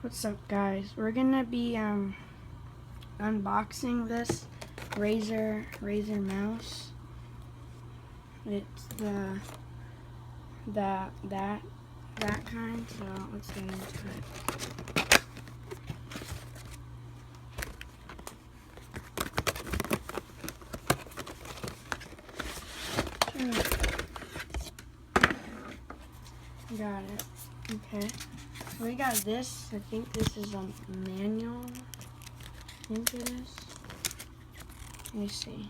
What's up, guys? We're gonna be unboxing this Razer mouse. It's that kind. So let's get into it. Got it. Okay. We got this. I think this is a manual. I think it is. Let me see.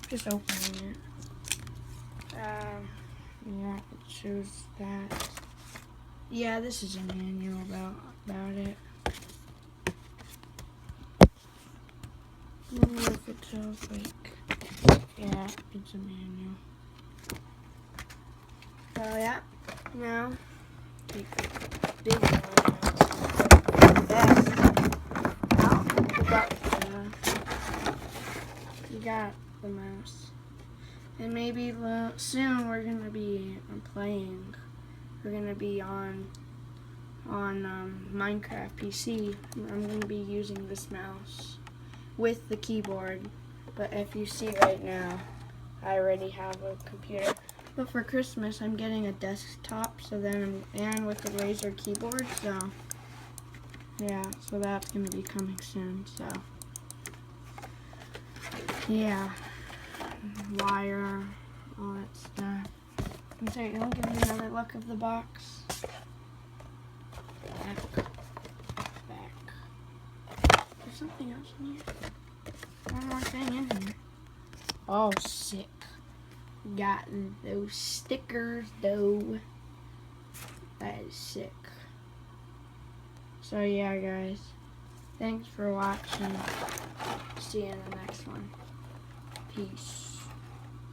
Just opening it. Yeah, it shows that. Yeah, this is a manual about it. I don't know if it shows like. Yeah, it's a manual. So yeah, now take the big one. Best. Oh, you got the mouse. And maybe soon we're gonna be playing. We're gonna be on Minecraft PC. I'm gonna be using this mouse with the keyboard. But if you see right now, I already have a computer. But for Christmas, I'm getting a desktop. So then, and with the Razer keyboard. So yeah, so that's gonna be coming soon. So yeah. Wire, all that stuff. I'm sorry, I'll give you another look of the box. Back. There's something else in here. One more thing in here. Oh, sick. Got those stickers, though. That is sick. So yeah, guys. Thanks for watching. See you in the next one. Peace.